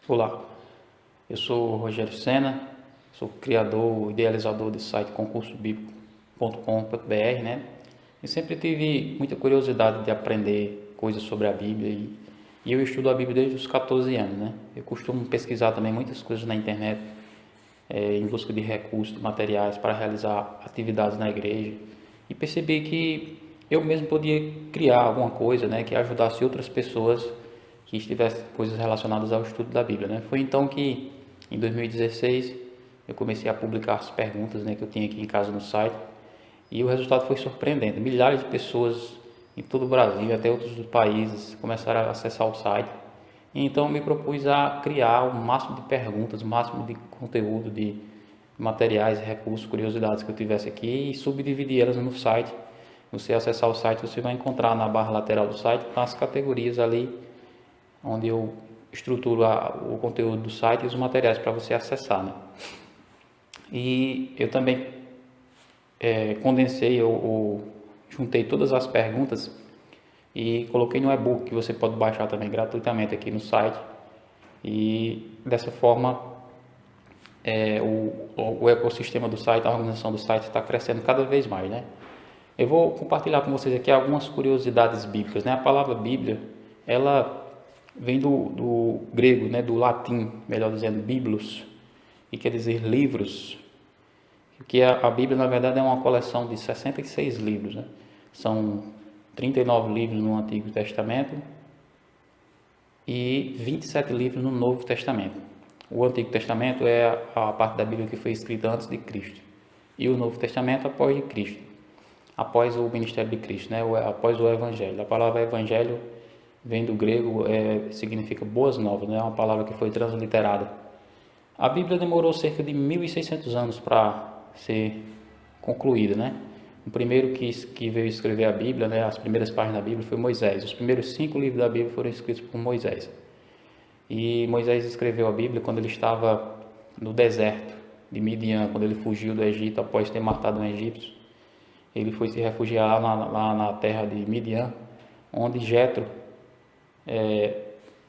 Olá, eu sou Rogério Sena, sou criador, idealizador do site concursobiblico.com.br, né? E sempre tive muita curiosidade de aprender coisas sobre a Bíblia e eu estudo a Bíblia desde os 14 anos, né? Eu costumo pesquisar também muitas coisas na internet, em busca de recursos, materiais para realizar atividades na igreja e percebi que eu mesmo podia criar alguma coisa, né, que ajudasse outras pessoas que estivessem coisas relacionadas ao estudo da Bíblia, né? Foi então que em 2016 eu comecei a publicar as perguntas, né, que eu tinha aqui em casa no site e o resultado foi surpreendente. Milhares de pessoas em todo o Brasil e até outros países começaram a acessar o site. Então me propus a criar o máximo de perguntas, o máximo de conteúdo, de materiais, recursos, curiosidades que eu tivesse aqui e subdividir elas no site. Você acessar o site, você vai encontrar na barra lateral do site as categorias ali onde eu estruturo o conteúdo do site e os materiais para você acessar, né? E eu também condensei ou juntei todas as perguntas e coloquei no e-book que você pode baixar também gratuitamente aqui no site. E dessa forma o ecossistema do site, a organização do site está crescendo cada vez mais, né? Eu vou compartilhar com vocês aqui algumas curiosidades bíblicas, né? A palavra Bíblia, ela vem do grego, né? Do latim, melhor dizendo, biblos, e quer dizer livros, que a Bíblia, na verdade, é uma coleção de 66 livros, né? São 39 livros no Antigo Testamento e 27 livros no Novo Testamento. O Antigo Testamento é a parte da Bíblia que foi escrita antes de Cristo e o Novo Testamento após de Cristo, após o ministério de Cristo, né? Após o Evangelho. A palavra Evangelho vem do grego, significa boas novas, né? É uma palavra que foi transliterada. A Bíblia demorou cerca de 1.600 anos para ser concluída, né? O primeiro que veio escrever a Bíblia, né, as primeiras páginas da Bíblia, foi Moisés. Os primeiros 5 livros da Bíblia foram escritos por Moisés. E Moisés escreveu a Bíblia quando ele estava no deserto de Midian, quando ele fugiu do Egito após ter matado um egípcio. Ele foi se refugiar lá na terra de Midian, onde Jetro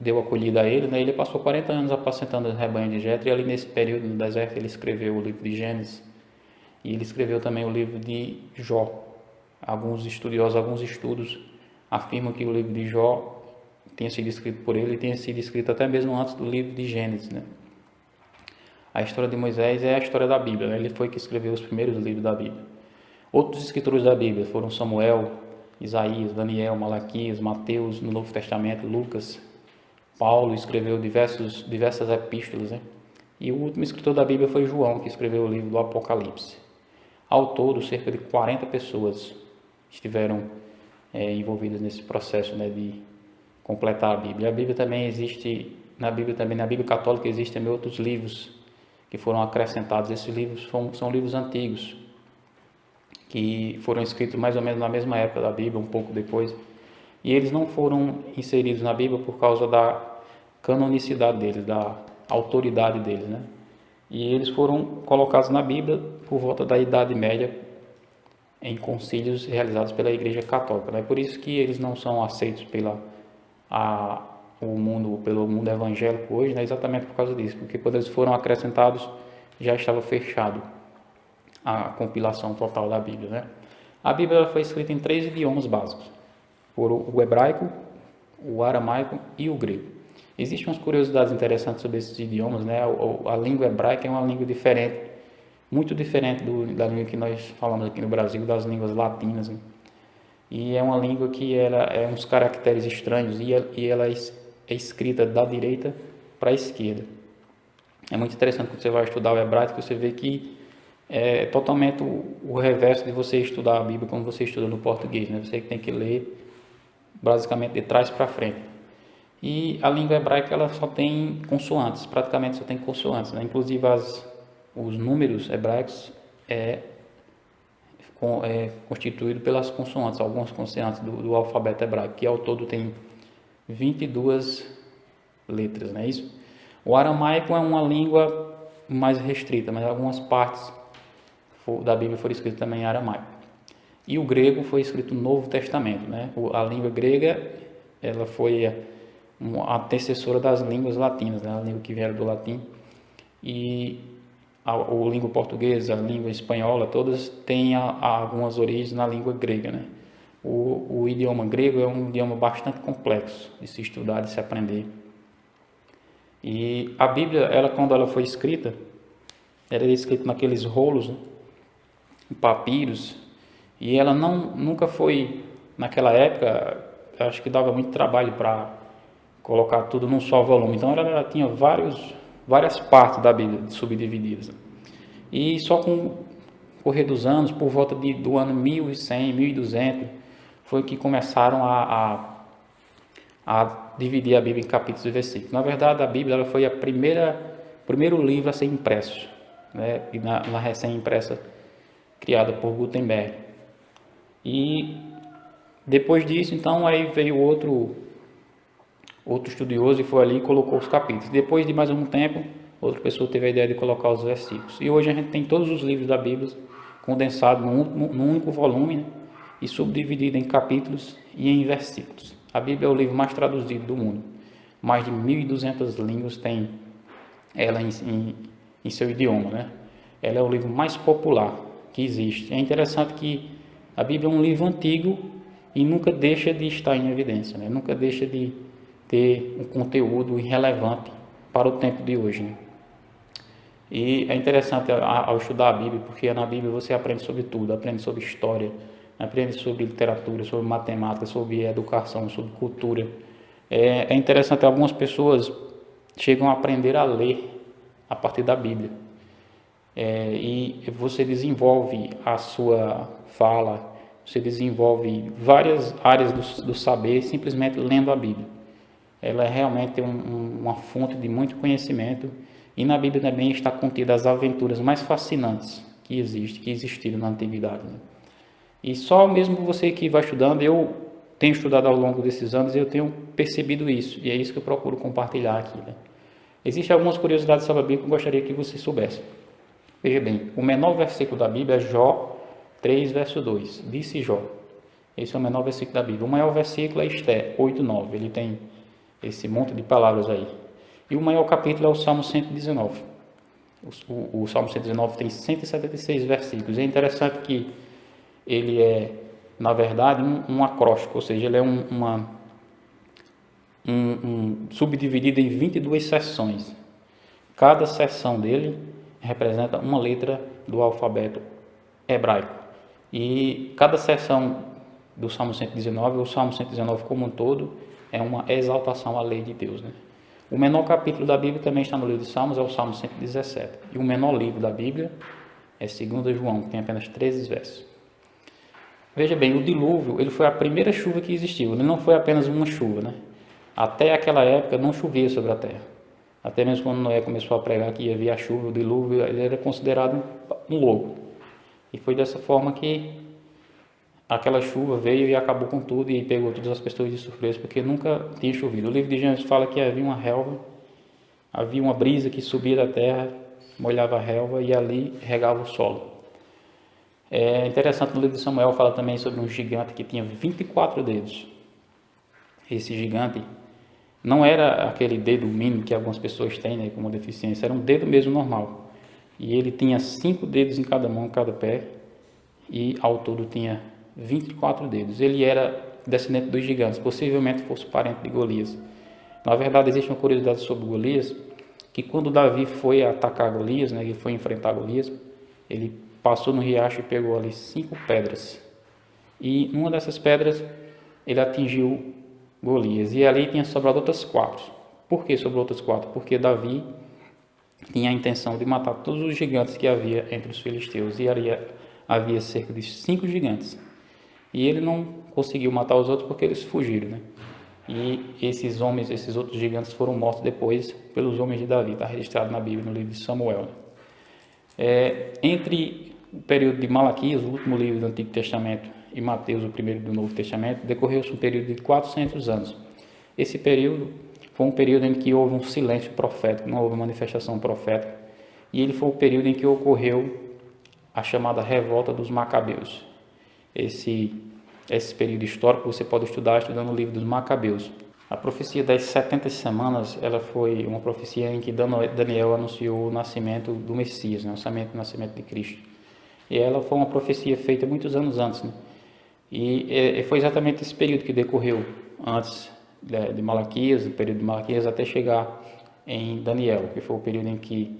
deu acolhida a ele, né? Ele passou 40 anos apacentando o rebanho de Jetro e ali nesse período no deserto ele escreveu o livro de Gênesis e ele escreveu também o livro de Jó. Alguns estudiosos, alguns estudos afirmam que o livro de Jó tenha sido escrito por ele e tenha sido escrito até mesmo antes do livro de Gênesis, né? A história de Moisés é a história da Bíblia, né? Ele foi que escreveu os primeiros livros da Bíblia. Outros escritores da Bíblia foram Samuel, Isaías, Daniel, Malaquias, Mateus no Novo Testamento, Lucas, Paulo escreveu diversas epístolas, né? E o último escritor da Bíblia foi João, que escreveu o livro do Apocalipse. Ao todo, cerca de 40 pessoas estiveram envolvidas nesse processo, né, de completar a Bíblia. A Bíblia também existe, na Bíblia Católica existem também outros livros que foram acrescentados. Esses livros são livros antigos, que foram escritos mais ou menos na mesma época da Bíblia, um pouco depois. E eles não foram inseridos na Bíblia por causa da canonicidade deles, da autoridade deles, né? E eles foram colocados na Bíblia por volta da Idade Média, em concílios realizados pela Igreja Católica, né? Por isso que eles não são aceitos pelo mundo evangélico hoje, né? Exatamente por causa disso, porque quando eles foram acrescentados já estava fechado a compilação total da Bíblia, né? A Bíblia foi escrita em 3 idiomas básicos, por o hebraico, o aramaico e o grego. Existem umas curiosidades interessantes sobre esses idiomas, né? A língua hebraica é uma língua diferente, muito diferente da língua que nós falamos aqui no Brasil, das línguas latinas, né? E é uma língua que ela é uns caracteres estranhos e ela é escrita da direita para a esquerda. É muito interessante quando você vai estudar o hebraico, você vê que é totalmente o reverso de você estudar a Bíblia como você estuda no português, né? Você tem que ler basicamente de trás para frente. E a língua hebraica ela só tem consoantes, praticamente só tem consoantes, né? Inclusive os números hebraicos é constituído pelas consoantes, algumas consoantes do alfabeto hebraico, que ao todo tem 22 letras, não é isso? O aramaico é uma língua mais restrita, mas algumas partes da Bíblia foram escritas também em aramaico. E o grego foi escrito no Novo Testamento, né? A língua grega ela foi a antecessora das línguas latinas, né? A língua que vieram do latim. E a língua portuguesa, a língua espanhola, todas têm algumas origens na língua grega, né? O idioma grego é um idioma bastante complexo de se estudar, de se aprender. E a Bíblia, quando ela foi escrita, era escrita naqueles rolos, né? Em papiros, e ela nunca foi, naquela época, acho que dava muito trabalho para colocar tudo num só volume. Então ela tinha várias partes da Bíblia subdivididas. E só com o correr dos anos, por volta do ano 1100, 1200, foi que começaram a dividir a Bíblia em capítulos e versículos. Na verdade, a Bíblia ela foi o primeiro livro a ser impresso, né? E na recém-impressa, criada por Gutenberg. E depois disso, então, aí veio outro estudioso e foi ali e colocou os capítulos. Depois de mais algum tempo, outra pessoa teve a ideia de colocar os versículos. E hoje a gente tem todos os livros da Bíblia condensados num único volume, né? E subdividido em capítulos e em versículos. A Bíblia é o livro mais traduzido do mundo. Mais de 1.200 línguas tem ela em seu idioma, né? Ela é o livro mais popular que existe. É interessante que a Bíblia é um livro antigo e nunca deixa de estar em evidência, né? Nunca deixa de ter um conteúdo irrelevante para o tempo de hoje, né? E é interessante ao estudar a Bíblia, porque na Bíblia você aprende sobre tudo, aprende sobre história, aprende sobre literatura, sobre matemática, sobre educação, sobre cultura. É interessante, algumas pessoas chegam a aprender a ler a partir da Bíblia. E você desenvolve a sua fala, você desenvolve várias áreas do saber simplesmente lendo a Bíblia. Ela é realmente uma fonte de muito conhecimento, e na Bíblia também está contida as aventuras mais fascinantes que existiram na antiguidade, né? E só mesmo você que vai estudando, eu tenho estudado ao longo desses anos e eu tenho percebido isso, e é isso que eu procuro compartilhar aqui, né? Existem algumas curiosidades sobre a Bíblia que eu gostaria que você soubesse. Veja bem, o menor versículo da Bíblia é Jó 3, verso 2. Disse Jó. Esse é o menor versículo da Bíblia. O maior versículo é Esté 8, 9. Ele tem esse monte de palavras aí. E o maior capítulo é o Salmo 119. O Salmo 119 tem 176 versículos. É interessante que ele é, na verdade, um acróstico, ou seja, ele é subdividido em 22 seções. Cada seção dele representa uma letra do alfabeto hebraico. E cada seção do Salmo 119, o Salmo 119 como um todo, é uma exaltação à lei de Deus, né? O menor capítulo da Bíblia também está no livro de Salmos, é o Salmo 117. E o menor livro da Bíblia é 2 João, que tem apenas 13 versos. Veja bem, o dilúvio, ele foi a primeira chuva que existiu. Ele não foi apenas uma chuva, né? Até aquela época não chovia sobre a terra. Até mesmo quando Noé começou a pregar que ia vir a chuva, o dilúvio, ele era considerado um louco. E foi dessa forma que aquela chuva veio e acabou com tudo e pegou todas as pessoas de surpresa, porque nunca tinha chovido. O livro de Gênesis fala que havia uma relva, havia uma brisa que subia da terra, molhava a relva e ali regava o solo. É interessante, no livro de Samuel fala também sobre um gigante que tinha 24 dedos. Esse gigante não era aquele dedo mínimo que algumas pessoas têm, né, com uma deficiência, era um dedo mesmo normal. E ele tinha 5 dedos em cada mão, em cada pé, e ao todo tinha 24 dedos. Ele era descendente dos gigantes, possivelmente fosse parente de Golias. Na verdade, existe uma curiosidade sobre Golias, que quando Davi foi atacar Golias, né, ele foi enfrentar Golias, ele passou no riacho e pegou ali 5 pedras. E numa dessas pedras, ele atingiu Golias. E ali tinha sobrado outras 4. Por que sobrou outras 4? Porque Davi tinha a intenção de matar todos os gigantes que havia entre os filisteus. E havia cerca de 5 gigantes. E ele não conseguiu matar os outros porque eles fugiram, né? E esses outros gigantes foram mortos depois pelos homens de Davi. Está registrado na Bíblia, no livro de Samuel, né? Entre o período de Malaquias, o último livro do Antigo Testamento, e Mateus, o primeiro do Novo Testamento, decorreu-se um período de 400 anos. Esse período foi um período em que houve um silêncio profético, não houve manifestação profética, e ele foi o período em que ocorreu a chamada revolta dos Macabeus. Esse período histórico você pode estudar estudando o livro dos Macabeus. A profecia das 70 semanas, ela foi uma profecia em que Daniel anunciou o nascimento do Messias, né? O nascimento de Cristo. E ela foi uma profecia feita muitos anos antes, né? E foi exatamente esse período que decorreu antes de Malaquias, o período de Malaquias, até chegar em Daniel, que foi o período em que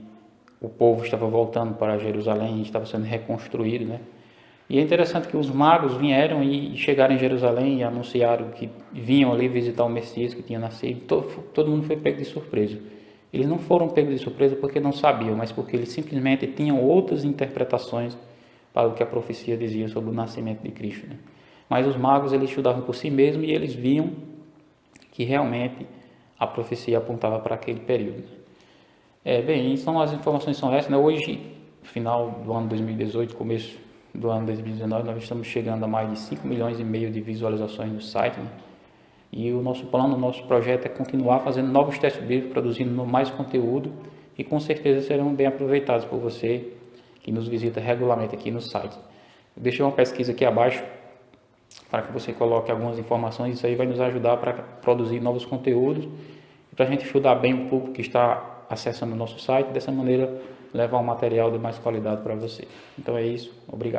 o povo estava voltando para Jerusalém, estava sendo reconstruído, né? E é interessante que os magos vieram e chegaram em Jerusalém e anunciaram que vinham ali visitar o Messias que tinha nascido. Todo mundo foi pego de surpresa. Eles não foram pegos de surpresa porque não sabiam, mas porque eles simplesmente tinham outras interpretações para o que a profecia dizia sobre o nascimento de Cristo, né? Mas os magos, eles estudavam por si mesmos e eles viam que realmente a profecia apontava para aquele período. Bem, então as informações são essas, né? Hoje, final do ano 2018, começo do ano 2019, nós estamos chegando a mais de 5 milhões e meio de visualizações no site, né? E o nosso plano, o nosso projeto é continuar fazendo novos textos bíblicos, produzindo mais conteúdo e com certeza serão bem aproveitados por você que nos visita regularmente aqui no site. Eu deixei uma pesquisa aqui abaixo para que você coloque algumas informações, isso aí vai nos ajudar para produzir novos conteúdos e para a gente estudar bem o público que está acessando o nosso site, dessa maneira levar um material de mais qualidade para você. Então é isso, obrigado.